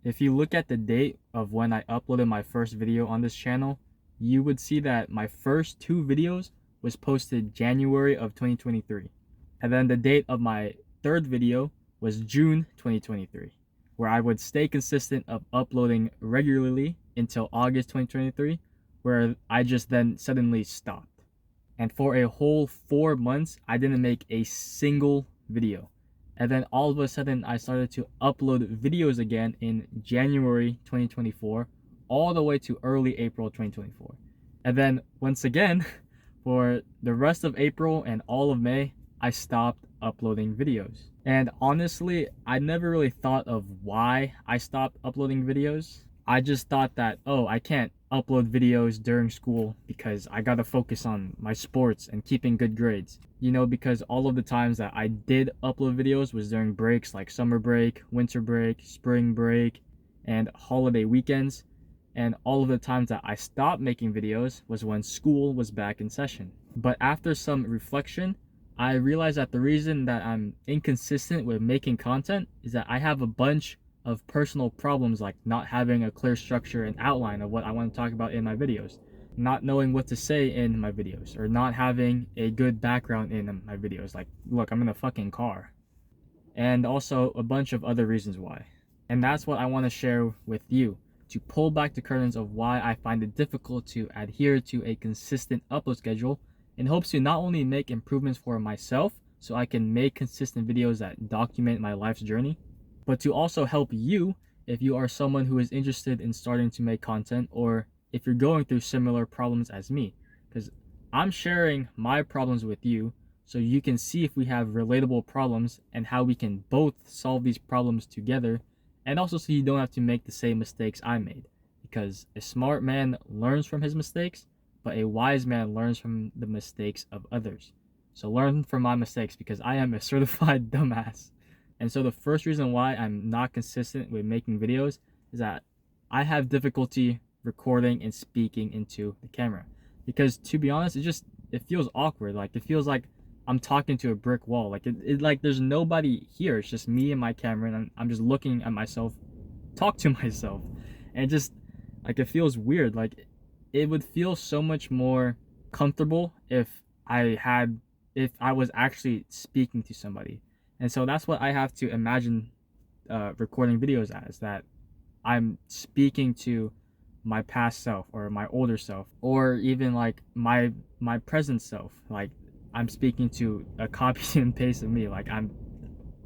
If you look at the date of when I uploaded my first video on this channel, you would see that my first two videos was posted January of 2023. And then the date of my third video was June 2023, where I would stay consistent of uploading regularly until August 2023, where I just then suddenly stopped. And for a whole 4 months, I didn't make a single video. And then all of a sudden, I started to upload videos again in January 2024, all the way to early April 2024. And then once again, for the rest of April and all of May, I stopped uploading videos. And honestly, I never really thought of why I stopped uploading videos. I just thought that, oh, I can't upload videos during school because I gotta focus on my sports and keeping good grades. Because all of the times that I did upload videos was during breaks like summer break, winter break, spring break, and holiday weekends. And all of the times that I stopped making videos was when school was back in session. But after some reflection, I realized that the reason that I'm inconsistent with making content is that I have a bunch of personal problems, like not having a clear structure and outline of what I want to talk about in my videos, not knowing what to say in my videos, or not having a good background in my videos. Like, look, I'm in a fucking car. And also a bunch of other reasons why. And that's what I want to share with you, to pull back the curtains of why I find it difficult to adhere to a consistent upload schedule, in hopes to not only make improvements for myself so I can make consistent videos that document my life's journey, but to also help you if you are someone who is interested in starting to make content, or if you're going through similar problems as me. Because I'm sharing my problems with you so you can see if we have relatable problems and how we can both solve these problems together, and also so you don't have to make the same mistakes I made. Because a smart man learns from his mistakes, but a wise man learns from the mistakes of others. So learn from my mistakes, because I am a certified dumbass. And so the first reason why I'm not consistent with making videos is that I have difficulty recording and speaking into the camera. Because to be honest, it feels awkward. Like, it feels like I'm talking to a brick wall. Like like there's nobody here. It's just me and my camera, and I'm just looking at myself talk to myself. And it feels weird. Like, it would feel so much more comfortable if I was actually speaking to somebody. And so that's what I have to imagine recording videos as, that I'm speaking to my past self, or my older self, or even like my present self. Like, I'm speaking to a copy and paste of me. Like, I'm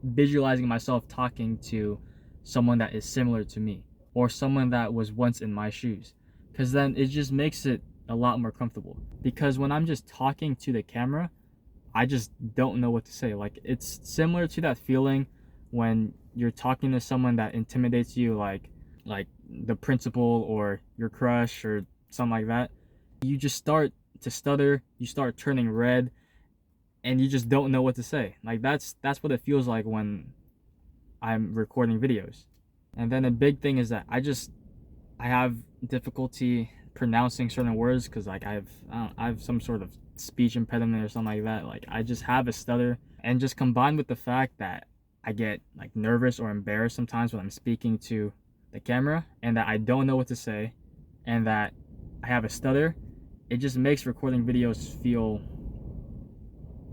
visualizing myself talking to someone that is similar to me, or someone that was once in my shoes. Because then it just makes it a lot more comfortable. Because when I'm just talking to the camera, I just don't know what to say. Like, it's similar to that feeling when you're talking to someone that intimidates you, like the principal or your crush or something like that. You just start to stutter, you start turning red, and you just don't know what to say. Like, that's what it feels like when I'm recording videos. And then a big thing is that I have difficulty pronouncing certain words, because like I have some sort of speech impediment or something like that. Like, I just have a stutter, and just combined with the fact that I get like nervous or embarrassed sometimes when I'm speaking to the camera, and that I don't know what to say, and that I have a stutter, it just makes recording videos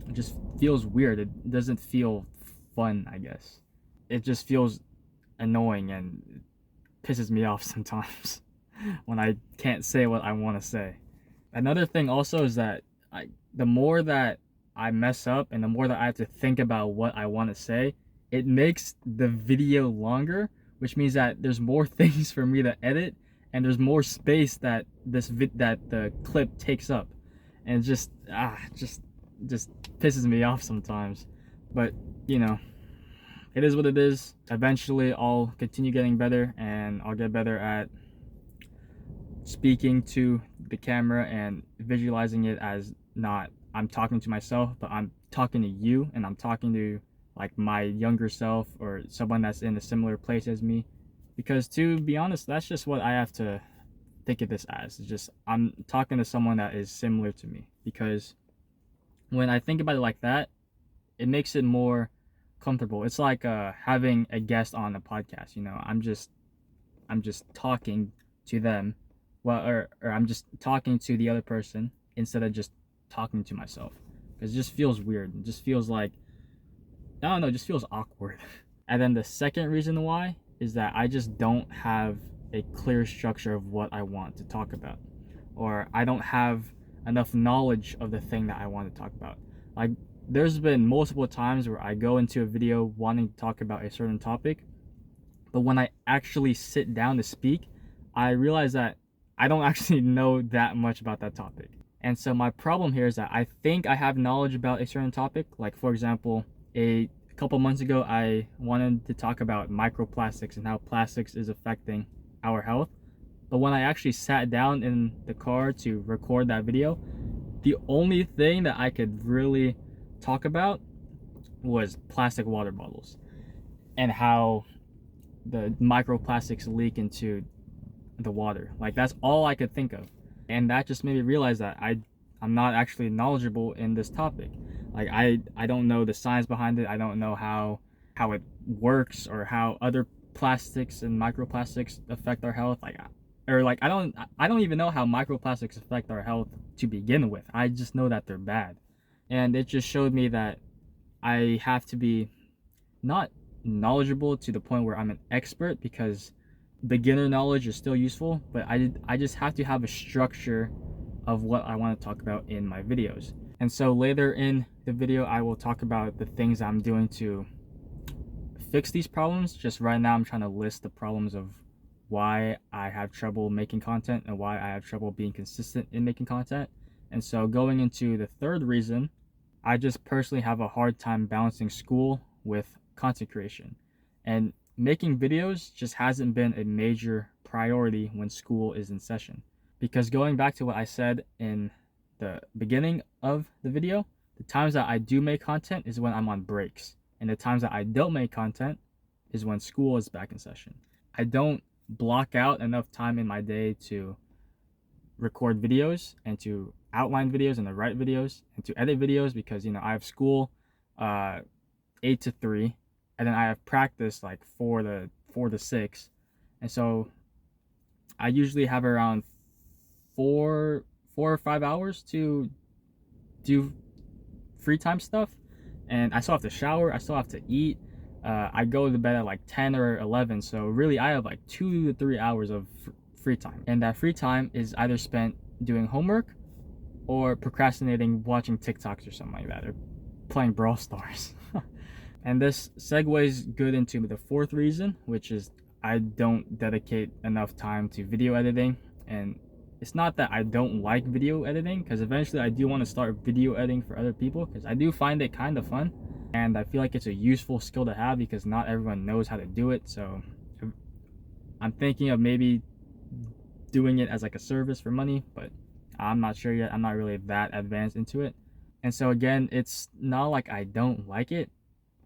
it just feels weird. It doesn't feel fun, I guess. It just feels annoying and pisses me off sometimes when I can't say what I want to say. Another thing also is that the more that I mess up and the more that I have to think about what I want to say, it makes the video longer, which means that there's more things for me to edit, and there's more space that that the clip takes up, and just pisses me off sometimes. But it is what it is. Eventually I'll continue getting better, and I'll get better at speaking to the camera and visualizing it as not I'm talking to myself, but I'm talking to you, and I'm talking to like my younger self, or someone that's in a similar place as me. Because to be honest, that's just what I have to think of this as. It's just I'm talking to someone that is similar to me. Because when I think about it like that, it makes it more comfortable. It's like having a guest on a podcast. I'm just I'm just talking to them, well, or I'm just talking to the other person instead of just talking to myself, because it just feels weird. It just feels like, I don't know, it just feels awkward. And then the second reason why is that I just don't have a clear structure of what I want to talk about, or I don't have enough knowledge of the thing that I want to talk about. Like, there's been multiple times where I go into a video wanting to talk about a certain topic, but when I actually sit down to speak, I realize that I don't actually know that much about that topic. And so my problem here is that I think I have knowledge about a certain topic. Like, for example, a couple months ago, I wanted to talk about microplastics and how plastics is affecting our health. But when I actually sat down in the car to record that video, the only thing that I could really talk about was plastic water bottles and how the microplastics leak into the water. Like, that's all I could think of. And that just made me realize that I'm not actually knowledgeable in this topic. Like, I don't know the science behind it. I don't know how it works, or how other plastics and microplastics affect our health. Like, I don't even know how microplastics affect our health to begin with. I just know that they're bad. And it just showed me that I have to be not knowledgeable to the point where I'm an expert, because beginner knowledge is still useful, but I just have to have a structure of what I want to talk about in my videos. And so later in the video, I will talk about the things I'm doing to fix these problems. Just right now, I'm trying to list the problems of why I have trouble making content and why I have trouble being consistent in making content. And so going into the third reason, I just personally have a hard time balancing school with content creation. And making videos just hasn't been a major priority when school is in session. Because going back to what I said in the beginning of the video, the times that I do make content is when I'm on breaks. And the times that I don't make content is when school is back in session. I don't block out enough time in my day to record videos and to outline videos and to write videos and to edit videos, because, you know, I have school 8 to 3, and then I have practice like 4 to 6. And so I usually have around 4 or 5 hours to do free time stuff, and I still have to shower, I still have to eat. I go to bed at like 10 or 11, so really I have like 2 to 3 hours of free time, and that free time is either spent doing homework or procrastinating watching TikToks or something like that, or playing Brawl Stars. And this segues good into the fourth reason, which is I don't dedicate enough time to video editing. And it's not that I don't like video editing, because eventually I do want to start video editing for other people, because I do find it kind of fun, and I feel like it's a useful skill to have, because not everyone knows how to do it. So I'm thinking of maybe doing it as like a service for money, but I'm not sure yet. I'm not really that advanced into it. And so again, it's not like I don't like it,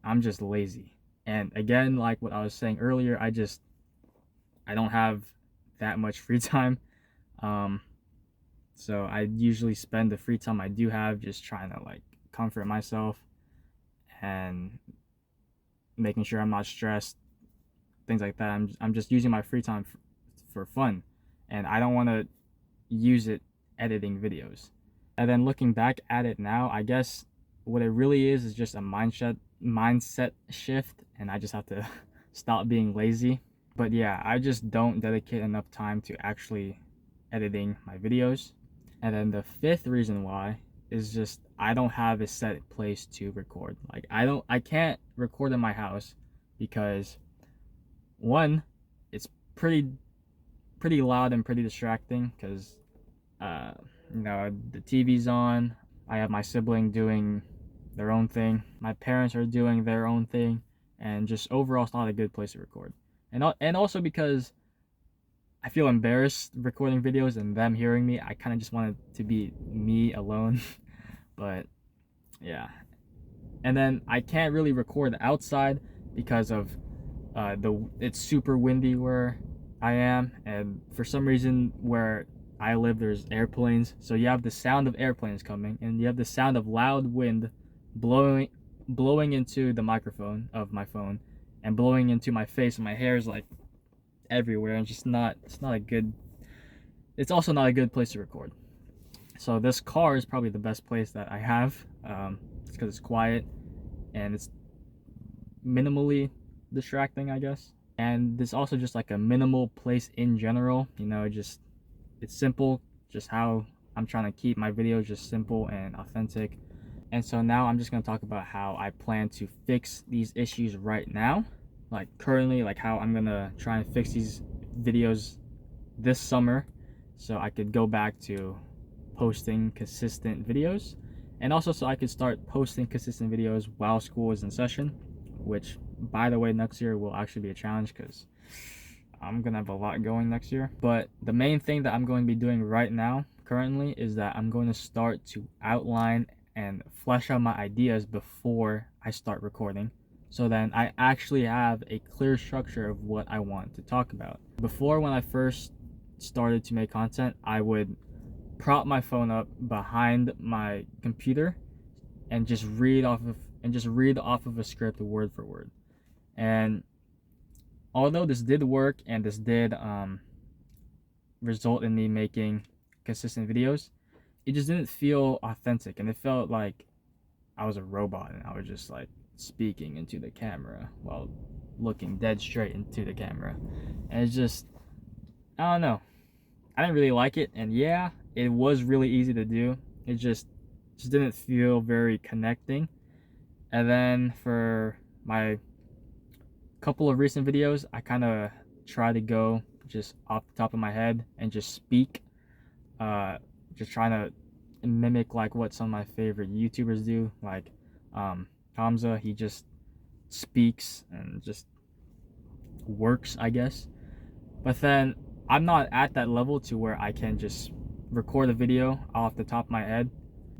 I'm just lazy. And again, like what I was saying earlier, I don't have that much free time. So I usually spend the free time I do have just trying to like comfort myself and making sure I'm not stressed, things like that. I'm just using my free time for fun, and I don't want to use it editing videos. And then looking back at it now, I guess what it really is just a mindset shift, and I just have to stop being lazy. But yeah, I just don't dedicate enough time to actually editing my videos. And then the fifth reason why is just I don't have a set place to record. Like, I can't record in my house because, one, it's pretty loud and pretty distracting, because you know, the TV's on, I have my sibling doing their own thing, my parents are doing their own thing, and just overall it's not a good place to record. And also because I feel embarrassed recording videos and them hearing me. I kind of just want it to be me alone. But yeah. And then I can't really record outside because of it's super windy where I am, and for some reason where I live there's airplanes, so you have the sound of airplanes coming, and you have the sound of loud wind blowing into the microphone of my phone and blowing into my face, and my hair is like everywhere, and it's also not a good place to record. So this car is probably the best place that I have. It's because it's quiet and it's minimally distracting, I guess. And this also just like a minimal place in general, you know, it's simple, just how I'm trying to keep my videos just simple and authentic. And so now I'm just going to talk about how I plan to fix these issues right now, like currently, like how I'm going to try and fix these videos this summer so I could go back to posting consistent videos, and also so I could start posting consistent videos while school is in session, which, by the way, next year will actually be a challenge because I'm gonna have a lot going next year. But the main thing that I'm going to be doing right now currently is that I'm going to start to outline and flesh out my ideas before I start recording, so then I actually have a clear structure of what I want to talk about. Before, when I first started to make content, I would prop my phone up behind my computer and just read off of a script word for word. And although this did work and this did result in me making consistent videos, it just didn't feel authentic, and it felt like I was a robot and I was just like speaking into the camera while looking dead straight into the camera. And it's just, I don't know, I didn't really like it. And yeah, it was really easy to do, it just didn't feel very connecting. And then for my couple of recent videos, I kind of try to go just off the top of my head and just speak, just trying to mimic like what some of my favorite YouTubers do, like Hamza. He just speaks and just works, I guess. But then I'm not at that level to where I can just record a video off the top of my head.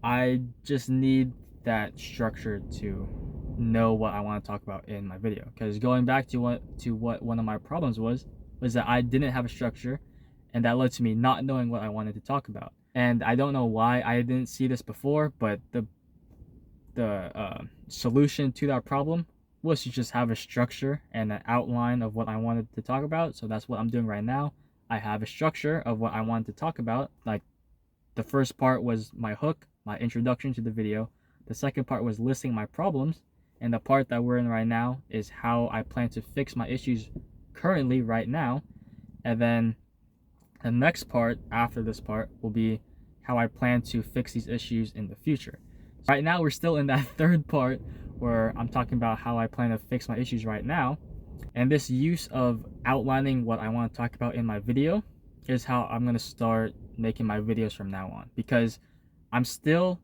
I just need that structure to know what I want to talk about in my video. Because going back to what one of my problems was that I didn't have a structure, and that led to me not knowing what I wanted to talk about. And I don't know why I didn't see this before, but the solution to that problem was to just have a structure and an outline of what I wanted to talk about. So that's what I'm doing right now. I have a structure of what I wanted to talk about. Like, the first part was my hook, my introduction to the video. The second part was listing my problems. And the part that we're in right now is how I plan to fix my issues currently right now. And then the next part after this part will be how I plan to fix these issues in the future. So right now we're still in that third part where I'm talking about how I plan to fix my issues right now. And this use of outlining what I want to talk about in my video is how I'm going to start making my videos from now on, because I'm still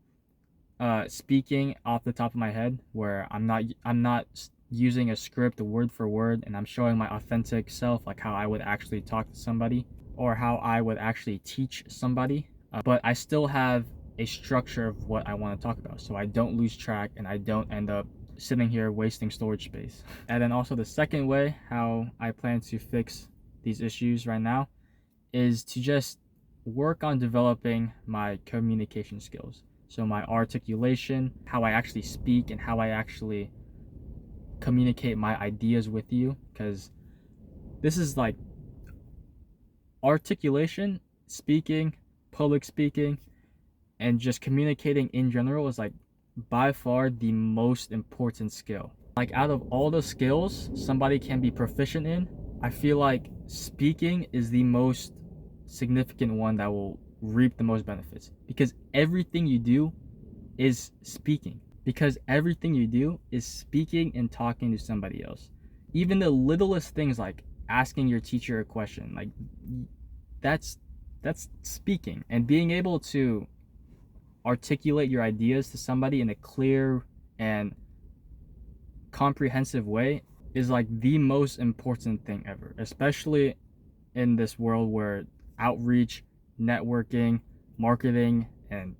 speaking off the top of my head, where I'm not using a script word for word, and I'm showing my authentic self, like how I would actually talk to somebody or how I would actually teach somebody. But I still have a structure of what I want to talk about, so I don't lose track and I don't end up sitting here wasting storage space. And then also the second way how I plan to fix these issues right now is to just work on developing my communication skills. So my articulation, how I actually speak and how I actually communicate my ideas with you, because this is like articulation, speaking, public speaking, and just communicating in general is like by far the most important skill. Like, out of all the skills somebody can be proficient in, I feel like speaking is the most significant one that will reap the most benefits, because everything you do is speaking. And talking to somebody else. Even the littlest things like asking your teacher a question, like that's speaking. And being able to articulate your ideas to somebody in a clear and comprehensive way is like the most important thing ever, especially in this world where outreach, networking, marketing, and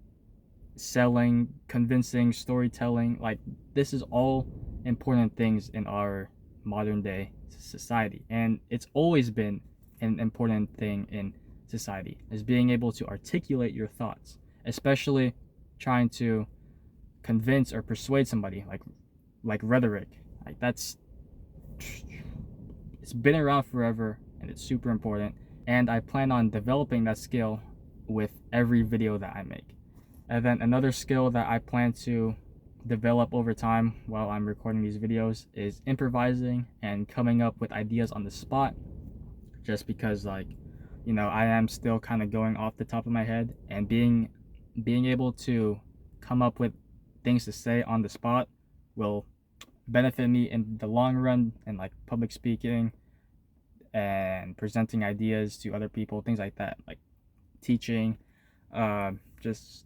selling, convincing, storytelling, like this is all important things in our modern day society. And it's always been an important thing in society, is being able to articulate your thoughts, especially trying to convince or persuade somebody, like rhetoric. Like, it's been around forever. and it's super important. And I plan on developing that skill with every video that I make. And then another skill that I plan to develop over time while I'm recording these videos is improvising and coming up with ideas on the spot, just because, like, you know, I am still kind of going off the top of my head, and being able to come up with things to say on the spot will benefit me in the long run, and like public speaking and presenting ideas to other people, things like that, like teaching, just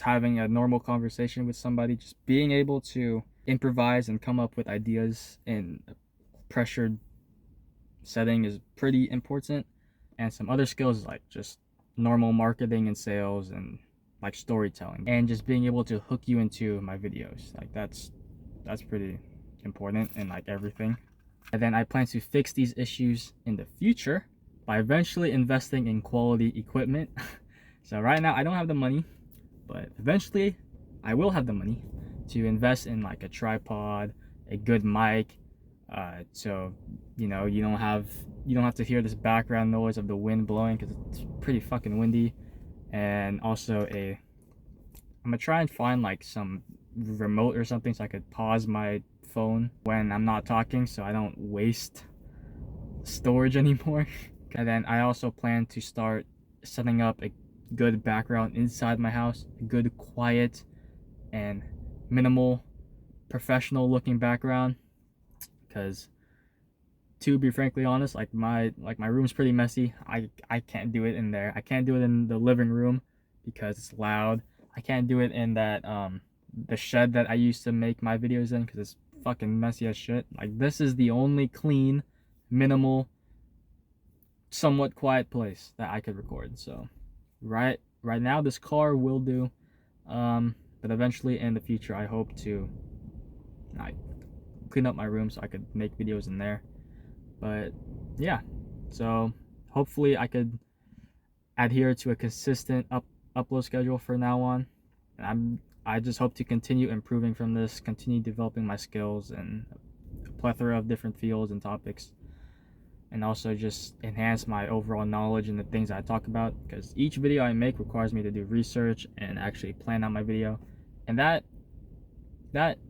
having a normal conversation with somebody. Just being able to improvise and come up with ideas in a pressured setting is pretty important. And some other skills like just normal marketing and sales, and like storytelling, and just being able to hook you into my videos. Like that's pretty important in like everything. And then I plan to fix these issues in the future by eventually investing in quality equipment. So right now I don't have the money, but eventually I will have the money to invest in like a tripod, a good mic, so you know, you don't have to hear this background noise of the wind blowing, because it's pretty fucking windy. And also I'm gonna try and find like some remote or something so I could pause my phone when I'm not talking, so I don't waste storage anymore. And then I also plan to start setting up a good background inside my house, a good quiet and minimal professional looking background, because to be frankly honest, like my room's pretty messy. I can't do it in there. I can't do it in the living room because it's loud. I can't do it in that the shed that I used to make my videos in, because it's fucking messy as shit. Like, this is the only clean, minimal, somewhat quiet place that I could record. So right now this car will do, but eventually in the future I hope to like clean up my room so I could make videos in there. But yeah, so hopefully I could adhere to a consistent upload schedule from now on. I just hope to continue improving from this, continue developing my skills in a plethora of different fields and topics, and also just enhance my overall knowledge in the things I talk about, because each video I make requires me to do research and actually plan out my video, and that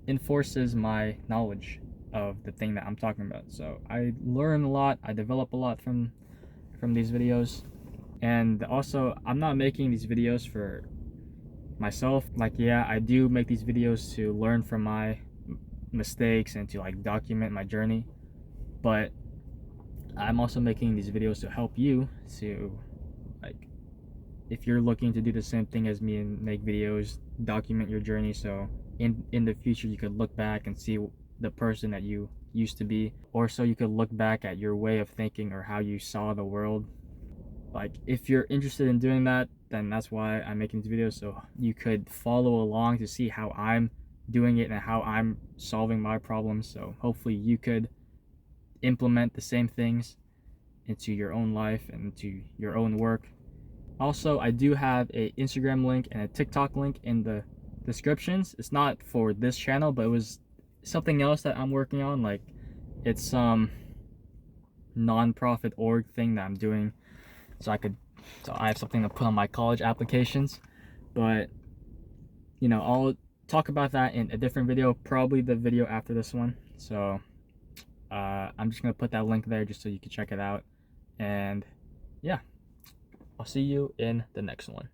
enforces my knowledge of the thing that I'm talking about. So I learn a lot, I develop a lot from these videos. And also, I'm not making these videos for myself. Like, yeah, I do make these videos to learn from my mistakes and to like document my journey, but I'm also making these videos to help you, to like, if you're looking to do the same thing as me and make videos, document your journey, so in the future you could look back and see the person that you used to be, or so you could look back at your way of thinking or how you saw the world. Like, if you're interested in doing that, then that's why I'm making these videos, so you could follow along to see how I'm doing it and how I'm solving my problems. So hopefully you could implement the same things into your own life and into your own work. Also, I do have a Instagram link and a TikTok link in the descriptions. It's not for this channel, but it was something else that I'm working on. Like, it's some non-profit org thing that I'm doing, so I have something to put on my college applications. But you know, I'll talk about that in a different video, probably the video after this one. So I'm just gonna put that link there just so you can check it out. And yeah, I'll see you in the next one.